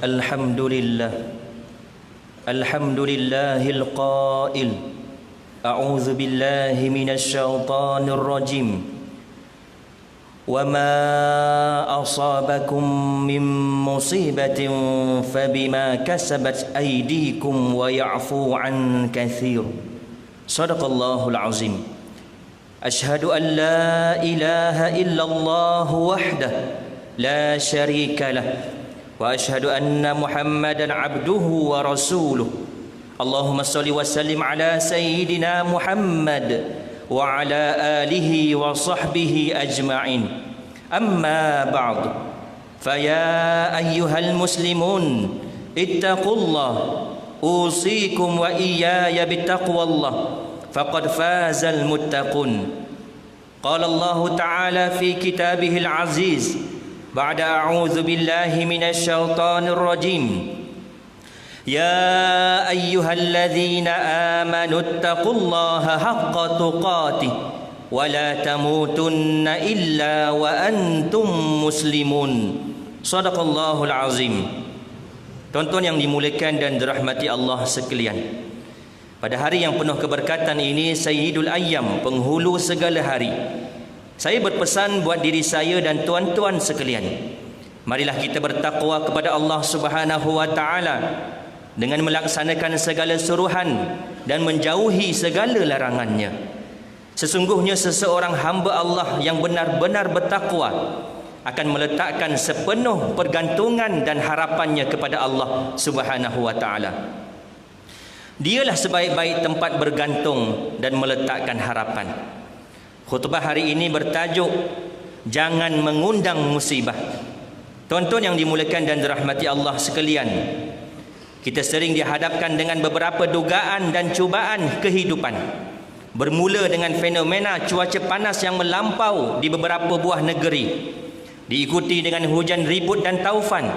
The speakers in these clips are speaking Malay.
الحمد لله الحمد لله القائل أعوذ بالله من الشيطان الرجيم وما أصابكم من مصيبة فبما كسبت أيديكم ويعفو عن كثير صدق الله العظيم أشهد أن لا إله إلا الله وحده لا شريك له وأشهد أن محمدا عبده ورسوله اللهم صل وسلم على سيدنا محمد وعلى آله وصحبه أجمعين أما بعد فيا أيها المسلمون اتقوا الله أوصيكم وإياي بتقوى الله فقد فاز المتقون قال الله تعالى في كتابه العزيز بعد أعوذ بالله من الشيطان الرجيم يا أيها الذين آمنوا اتقوا الله حق تقاته ولا تموتن إلا وأنتم مسلمون صدق الله العظيم. Tonton yang dimuliakan dan dirahmati Allah sekalian, pada hari yang penuh keberkatan ini, Sayyidul Ayyam, penghulu segala hari, saya berpesan buat diri saya dan tuan-tuan sekalian, marilah kita bertakwa kepada Allah Subhanahu wa taala dengan melaksanakan segala suruhan dan menjauhi segala larangannya. Sesungguhnya seseorang hamba Allah yang benar-benar bertakwa akan meletakkan sepenuh pergantungan dan harapannya kepada Allah Subhanahu wa taala. Dialah sebaik-baik tempat bergantung dan meletakkan harapan. Khutbah hari ini bertajuk Jangan Mengundang Musibah. Tonton yang dimuliakan dan dirahmati Allah sekalian, kita sering dihadapkan dengan beberapa dugaan dan cubaan kehidupan. Bermula dengan fenomena cuaca panas yang melampau di beberapa buah negeri, diikuti dengan hujan ribut dan taufan,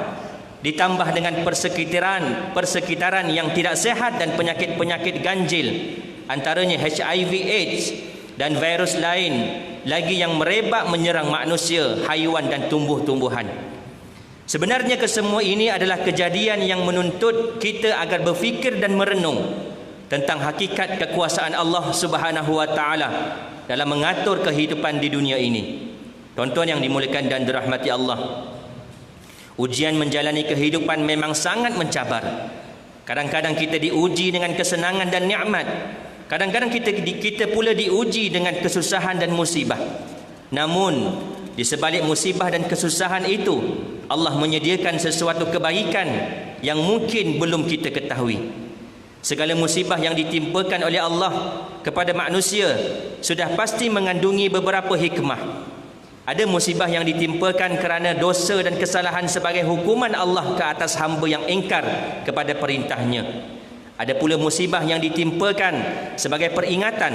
ditambah dengan persekitaran yang tidak sehat dan penyakit-penyakit ganjil, antaranya HIV/AIDS dan virus lain lagi yang merebak menyerang manusia, haiwan dan tumbuh-tumbuhan. Sebenarnya kesemua ini adalah kejadian yang menuntut kita agar berfikir dan merenung tentang hakikat kekuasaan Allah Subhanahu wa taala dalam mengatur kehidupan di dunia ini. Tonton yang dimuliakan dan dirahmati Allah, ujian menjalani kehidupan memang sangat mencabar. Kadang-kadang kita diuji dengan kesenangan dan nikmat, kadang-kadang kita pula diuji dengan kesusahan dan musibah. Namun di sebalik musibah dan kesusahan itu, Allah menyediakan sesuatu kebaikan yang mungkin belum kita ketahui. Segala musibah yang ditimpakan oleh Allah kepada manusia sudah pasti mengandungi beberapa hikmah. Ada musibah yang ditimpakan kerana dosa dan kesalahan sebagai hukuman Allah ke atas hamba yang ingkar kepada perintahnya. Ada pula musibah yang ditimpakan sebagai peringatan.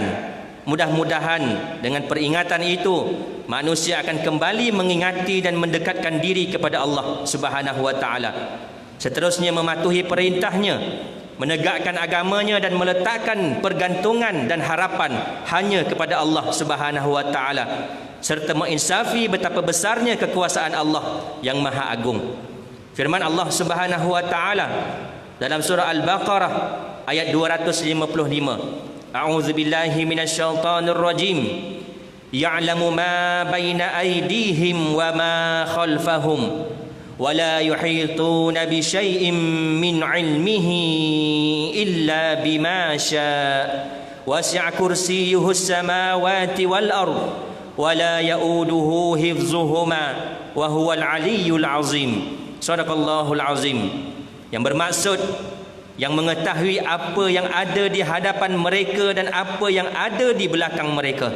Mudah-mudahan dengan peringatan itu manusia akan kembali mengingati dan mendekatkan diri kepada Allah Subhanahu wa taala. Seterusnya mematuhi perintahnya, menegakkan agamanya dan meletakkan pergantungan dan harapan hanya kepada Allah Subhanahu wa taala, serta menginsafi betapa besarnya kekuasaan Allah yang Maha Agung. Firman Allah Subhanahu wa taala dalam surah Al-Baqarah ayat 255, A'udzu billahi minasyaitonir rajim. Ya'lamu ma baina aydihim wa ma khalfahum wa la yuhituna bi syai'in min 'ilmihi illa bima syaa' wasi'a kursiyyuhus samawati wal ard wa la ya'uduhu hifdzuhuma wa huwal 'aliyyul 'azim. Shadaqallahul 'azim. Yang bermaksud yang mengetahui apa yang ada di hadapan mereka dan apa yang ada di belakang mereka,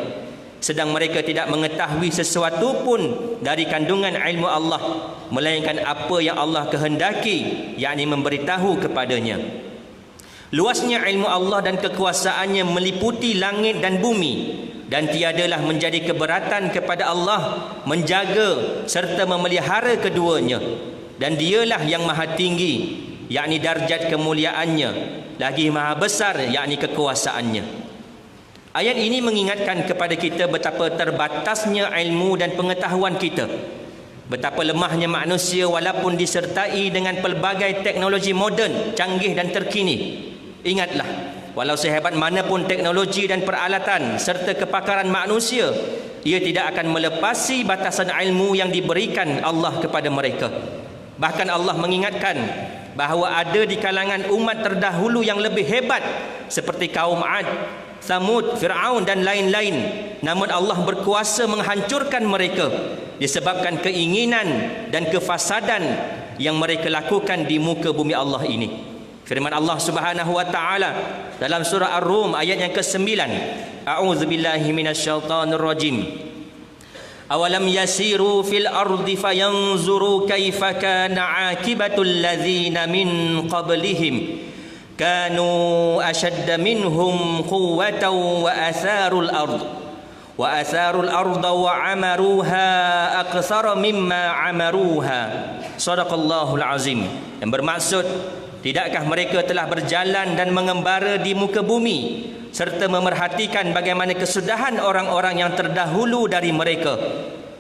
sedang mereka tidak mengetahui sesuatu pun dari kandungan ilmu Allah melainkan apa yang Allah kehendaki, yakni memberitahu kepadanya. Luasnya ilmu Allah dan kekuasaannya meliputi langit dan bumi, dan tiadalah menjadi keberatan kepada Allah menjaga serta memelihara keduanya. Dan dialah yang maha tinggi, yakni darjat kemuliaannya, lagi maha besar, yakni kekuasaannya. Ayat ini mengingatkan kepada kita betapa terbatasnya ilmu dan pengetahuan kita. Betapa lemahnya manusia walaupun disertai dengan pelbagai teknologi moden, canggih dan terkini. Ingatlah, walau sehebat manapun teknologi dan peralatan serta kepakaran manusia, ia tidak akan melepasi batasan ilmu yang diberikan Allah kepada mereka. Bahkan Allah mengingatkan bahawa ada di kalangan umat terdahulu yang lebih hebat seperti kaum Ad, Thamud, Fir'aun dan lain-lain. Namun Allah berkuasa menghancurkan mereka disebabkan keinginan dan kefasadan yang mereka lakukan di muka bumi Allah ini. Firman Allah Subhanahu wa taala dalam surah Ar-Rum ayat yang ke-9. A'udzubillahi minasyaitonir rajim. Awalam yasiru fil ardi fayanzuru kaifa kana 'aqibatul ladzina min qablihim kanu ashadda minhum quwwatan wa atharul arda wa amaruha aktsara mimma amaruha. Shadaqallahul azim. Yang bermaksud, tidakkah mereka telah berjalan dan mengembara di muka bumi serta memerhatikan bagaimana kesudahan orang-orang yang terdahulu dari mereka.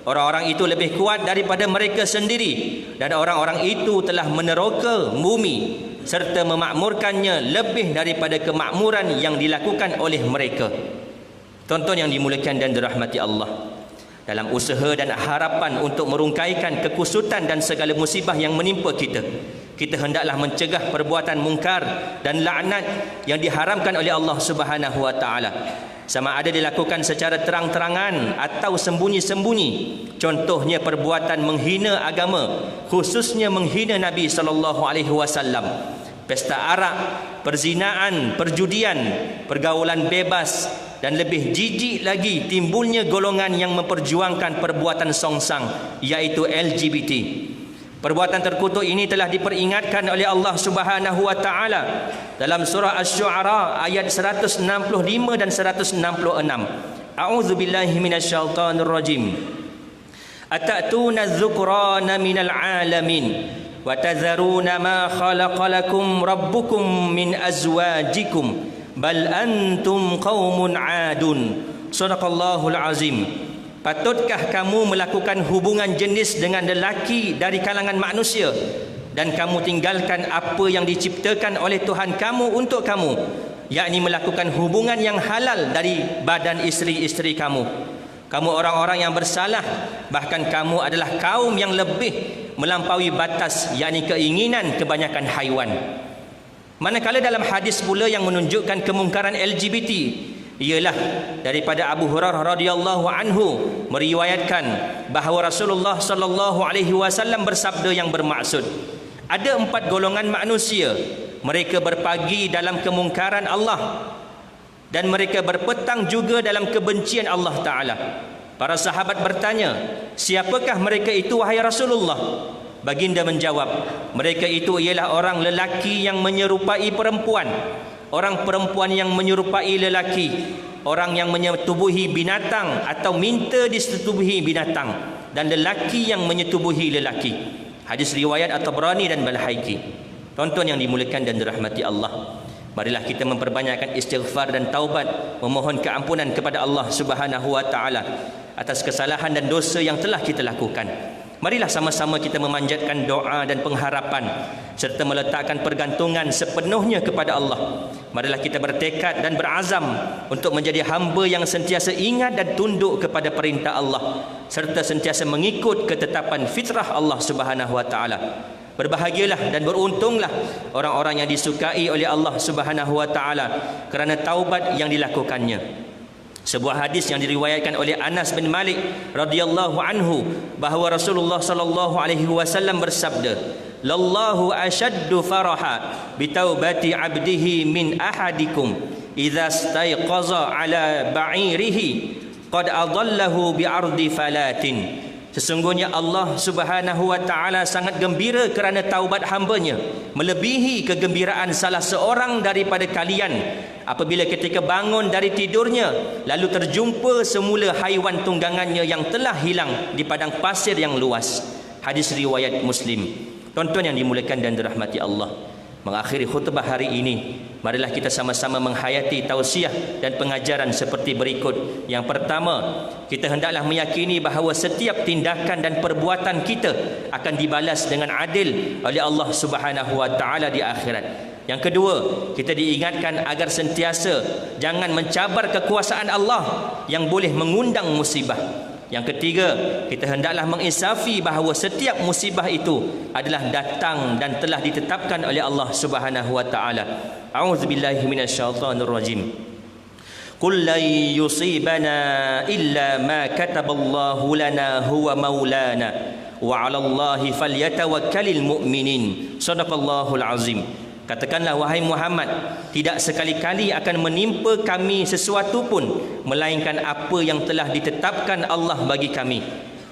Orang-orang itu lebih kuat daripada mereka sendiri dan orang-orang itu telah meneroka bumi serta memakmurkannya lebih daripada kemakmuran yang dilakukan oleh mereka. Tonton yang dimuliakan dan dirahmati Allah, dalam usaha dan harapan untuk merungkaikan kekusutan dan segala musibah yang menimpa kita, kita hendaklah mencegah perbuatan mungkar dan laknat yang diharamkan oleh Allah Subhanahu wa taala, sama ada dilakukan secara terang-terangan atau sembunyi-sembunyi. Contohnya perbuatan menghina agama, khususnya menghina Nabi sallallahu alaihi wasallam, pesta arak, perzinaan, perjudian, pergaulan bebas, dan lebih jijik lagi timbulnya golongan yang memperjuangkan perbuatan songsang, iaitu LGBT. Perbuatan terkutuk ini telah diperingatkan oleh Allah Subhanahu wa taala dalam surah Asy-Syu'ara ayat 165 dan 166. A'udzubillahi minasyaitonir rajim. Atatuna adh-dhukrana minal 'alamin wa tadharuna ma khalaqalakum rabbukum min azwajikum bal antum qaumun 'adun. Shadaqallahul azim. Patutkah kamu melakukan hubungan jenis dengan lelaki dari kalangan manusia dan kamu tinggalkan apa yang diciptakan oleh Tuhan kamu untuk kamu, yakni melakukan hubungan yang halal dari badan isteri-isteri kamu? Kamu orang-orang yang bersalah, bahkan kamu adalah kaum yang lebih melampaui batas, yakni keinginan kebanyakan haiwan. Manakala dalam hadis pula yang menunjukkan kemungkaran LGBT, ialah daripada Abu Hurairah radhiyallahu anhu meriwayatkan bahawa Rasulullah sallallahu alaihi wasallam bersabda yang bermaksud, ada 4 golongan manusia, mereka berpagi dalam kemungkaran Allah dan mereka berpetang juga dalam kebencian Allah taala. Para sahabat bertanya, siapakah mereka itu wahai Rasulullah? Baginda menjawab, mereka itu ialah orang lelaki yang menyerupai perempuan, orang perempuan yang menyerupai lelaki, orang yang menyetubuhi binatang atau minta disetubuhi binatang, dan lelaki yang menyetubuhi lelaki. Hadis riwayat At-Tabrani dan Baihaqi. Tonton yang dimuliakan dan dirahmati Allah, marilah kita memperbanyakkan istighfar dan taubat, memohon keampunan kepada Allah Subhanahu wa taala atas kesalahan dan dosa yang telah kita lakukan. Marilah sama-sama kita memanjatkan doa dan pengharapan serta meletakkan pergantungan sepenuhnya kepada Allah. Marilah kita bertekad dan berazam untuk menjadi hamba yang sentiasa ingat dan tunduk kepada perintah Allah serta sentiasa mengikut ketetapan fitrah Allah Subhanahu wa taala. Berbahagialah dan beruntunglah orang-orang yang disukai oleh Allah Subhanahu wa taala kerana taubat yang dilakukannya. Sebuah hadis yang diriwayatkan oleh Anas bin Malik radhiyallahu anhu bahawa Rasulullah sallallahu alaihi wasallam bersabda, "Lallahu ashaddu faraha bi taubati 'abdihi min ahadikum idza staiqaza 'ala ba'irihi qad adallahu bi ardi falatin." Sesungguhnya Allah Subhanahu wa taala sangat gembira kerana taubat hamba-Nya, melebihi kegembiraan salah seorang daripada kalian apabila ketika bangun dari tidurnya lalu terjumpa semula haiwan tunggangannya yang telah hilang di padang pasir yang luas. Hadis riwayat Muslim. Tonton yang dimuliakan dan dirahmati Allah, Mengakhiri khutbah hari ini, marilah kita sama-sama menghayati tausiah dan pengajaran seperti berikut. Yang pertama, kita hendaklah meyakini bahawa setiap tindakan dan perbuatan kita akan dibalas dengan adil oleh Allah Subhanahu wa taala di akhirat. Yang kedua, kita diingatkan agar sentiasa jangan mencabar kekuasaan Allah yang boleh mengundang musibah. Yang ketiga, kita hendaklah menginsafi bahawa setiap musibah itu adalah datang dan telah ditetapkan oleh Allah Subhanahu wa taala. A'udzubillahi minasyaitonir rajim. Qul la yusibana illa ma kataballahu lana huwa maulana wa 'alallahi falyatawakkalul mu'minin. Shadaqallahul azim. Katakanlah wahai Muhammad, tidak sekali-kali akan menimpa kami sesuatu pun melainkan apa yang telah ditetapkan Allah bagi kami.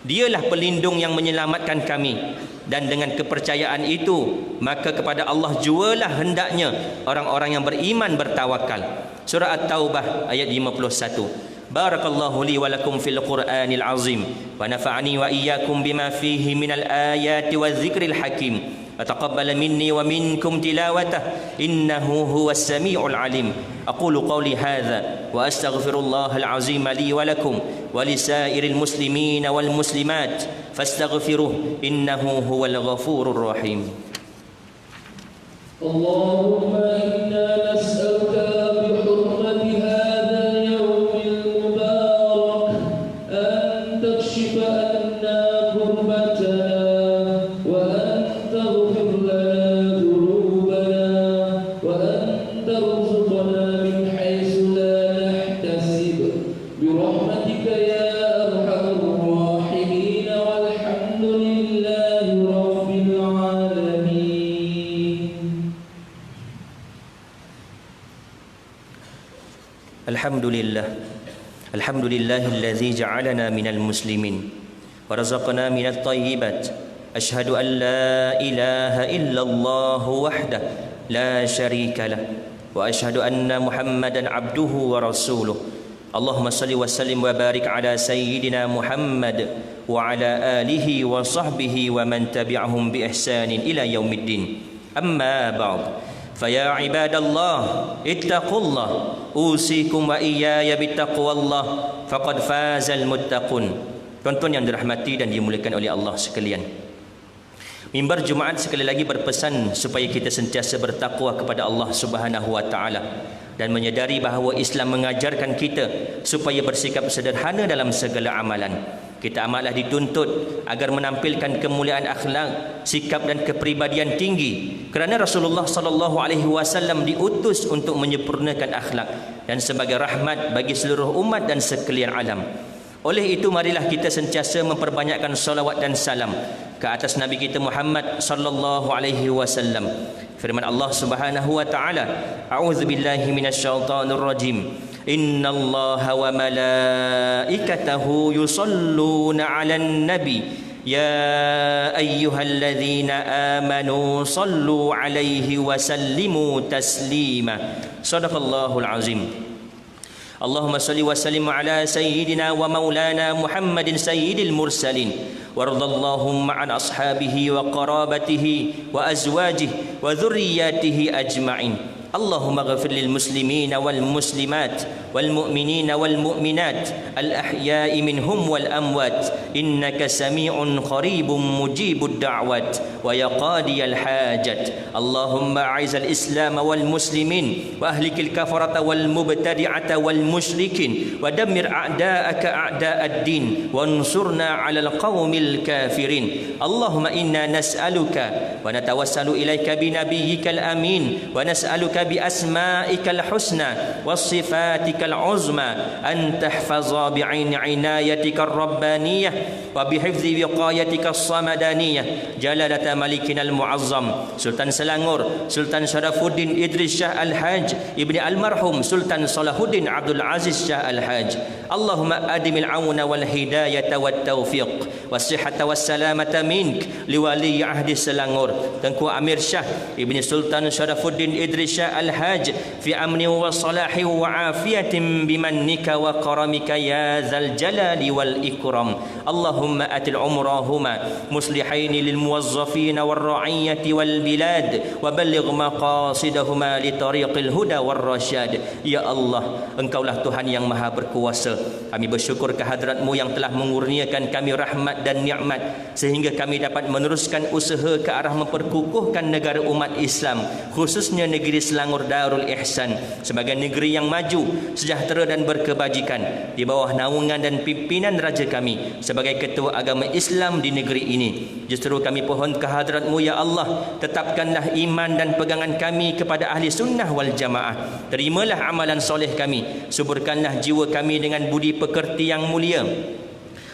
Dialah pelindung yang menyelamatkan kami, dan dengan kepercayaan itu maka kepada Allah jualah hendaknya orang-orang yang beriman bertawakal. Surah At-Taubah ayat 51. Barakallahu li wa lakum fil Qur'anil azim wa nafa'ani wa iyyakum bima fihi minal ayati wadh-dhikril hakim. أتقبل مني ومنكم تلاوته إنه هو السميع العليم. أقول قولي هذا وأستغفر الله العظيم لي ولكم ولسائر المسلمين والمسلمات فاستغفروه إنه هو الغفور الرحيم. اللهم إنا نسألك بحرمة هذا اليوم المبارك أن تكشف عنا كربتنا الحمد لله الذي جعلنا من المسلمين ورزقنا من الطيبات. أشهد أن لا إله إلا الله وحده لا شريك له وأشهد أن محمدا عبده ورسوله. اللهم صل وسلم وبارك على سيدنا محمد وعلى آله وصحبه ومن تبعهم بإحسان إلى يوم الدين. أما بعد، فيا عباد الله اتقوا الله أوصيكم وإياي بتقوى الله فقد فاز المتقون. Tuan-tuan yang dirahmati dan dimuliakan oleh Allah sekalian, mimbar Jumaat sekali lagi berpesan supaya kita sentiasa bertakwa kepada Allah Subhanahu wa taala dan menyadari bahawa Islam mengajarkan kita supaya bersikap sederhana dalam segala amalan. Kita amatlah dituntut agar menampilkan kemuliaan akhlak, sikap dan kepribadian tinggi, kerana Rasulullah sallallahu alaihi wasallam diutus untuk menyempurnakan akhlak dan sebagai rahmat bagi seluruh umat dan sekalian alam. Oleh itu, marilah kita sentiasa memperbanyakkan salawat dan salam ke atas Nabi kita Muhammad sallallahu alaihi wasallam. Firman Allah Subhanahu wa taala, a'udzubillahi minasyaitonir rajim. Innallaha wa malaikatahu yusalluna 'alan nabi ya ayyuhalladzina amanu sallu 'alaihi wa sallimu taslima. Shadaqallahul azim. Allahumma salli wa sallim ala sayyidina wa maulana Muhammadin sayyidil mursalin waradallahumma an ashabihi wa qarabatihi wa azwajihi wa dhurriyyatihi ajma'in. اللهم اغفر للمسلمين والمسلمات والمؤمنين والمؤمنات الأحياء منهم والأموات إنك سميع قريب مجيب الدعوات ويا قاضي الحاجات. اللهم أعز الإسلام والمسلمين وأهلك الكفرة والمبتدعة والمشركين ودمر أعداءك أعداء الدين وانصرنا على القوم الكافرين. اللهم إنا نسألك ونتوسل إليك بنبيك الأمين ونسألك بأسمائك الحسنى وصفاتك العظمى أن تحفظ بعين عنايتك الربانية وبحفظ وقايتك الصمدانية جلالة ملكنا المعظم سلطان سلانغور سلطان شرف الدين إدريس شاه الحاج ابن المرحوم سلطان صلاح الدين عبد العزيز شاه الحاج. اللهم أدم العون والهداية والتوفيق والصحة والسلامة منك لولي عهد سلانغور Tengku Amir Shah Ibni Sultan Sharafuddin Idris Shah الحاج في أمن وصلاح وعافية بمنك وكرمك يا ذا الجلال والإكرام. اللهم أتل عمرهما مصلحين للموظفين والرعية والبلاد وبلغ مقاصدهما لطريق الهدى والرشاد. Ya Allah, Engkaulah Tuhan yang Maha Berkuasa. Kami bersyukur kehadrat-Mu yang telah mengurniakan kami rahmat dan nikmat sehingga kami dapat meneruskan usaha ke arah memperkukuhkan negara umat Islam, khususnya negeri Selangor Darul Ihsan sebagai negeri yang maju, sejahtera dan berkebajikan di bawah naungan dan pimpinan raja kami sebagai ketua agama Islam di negeri ini. Justru kami pohon kehadrat-Mu ya Allah, tetapkanlah iman dan pegangan kami kepada ahli sunnah wal jamaah. Terimalah amalan soleh kami, suburkanlah jiwa kami dengan budi pekerti yang mulia.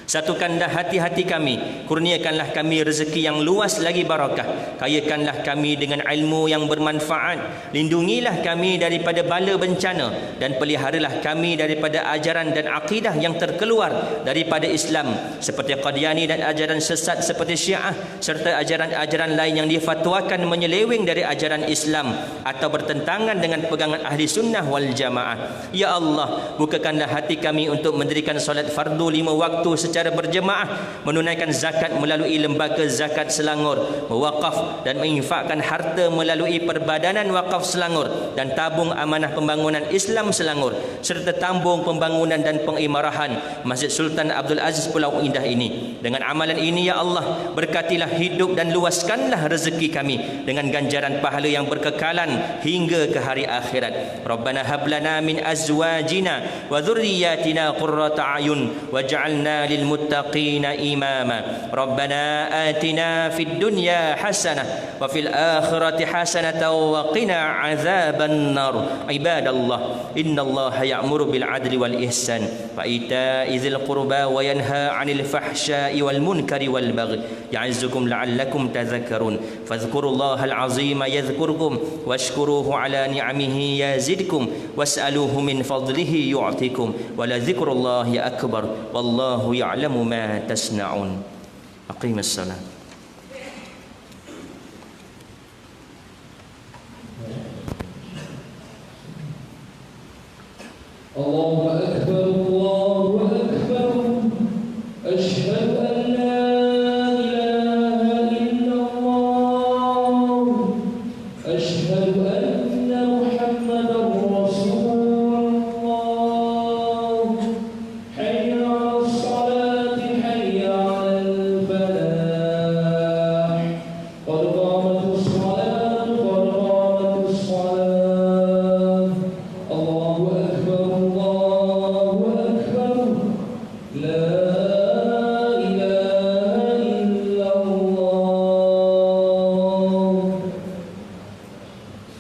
Satukanlah hati-hati kami, kurniakanlah kami rezeki yang luas lagi barakah, kayakanlah kami dengan ilmu yang bermanfaat, lindungilah kami daripada bala bencana dan peliharalah kami daripada ajaran dan akidah yang terkeluar daripada Islam seperti Qadiani dan ajaran sesat seperti Syiah serta ajaran-ajaran lain yang difatwakan menyeleweng dari ajaran Islam atau bertentangan dengan pegangan ahli sunnah wal jamaah. Ya Allah, bukakanlah hati kami untuk mendirikan solat fardu 5 waktu secara berjemaah, menunaikan zakat melalui lembaga zakat Selangor, mewakaf dan menginfakkan harta melalui Perbadanan Wakaf Selangor dan tabung amanah pembangunan Islam Selangor serta tabung pembangunan dan pengimarahan Masjid Sultan Abdul Aziz Pulau Indah ini. Dengan amalan ini ya Allah, berkatilah hidup dan luaskanlah rezeki kami dengan ganjaran pahala yang berkekalan hingga ke hari akhirat. Rabbana hab lana min azwajina wa dhurriyyatina qurrata ayun waj'alna lil المتقين إماما ربنا آتنا في الدنيا حسنة وفي الآخرة حسنة وقنا عذاب النار عباد الله إن الله يأمر بالعدل والإحسان وإيتاء ذي القربى وينهى عن الفحشاء والمنكر والبغي يعظكم لعلكم تذكرون فاذكروا الله العظيم يذكركم واشكروه على نعمه يزدكم واسألوه من فضله يعطيكم ولذكر الله أكبر والله يعلم ما تصنعون. أقيم الصلاة. الله أكبر الله أكبر أشهد أن لا إله إلا الله أشهد أن محمدا رسول الله حي على الصلاة حي على الفلاح قد قامت الصلاة قد قامت الصلاة الله أكبر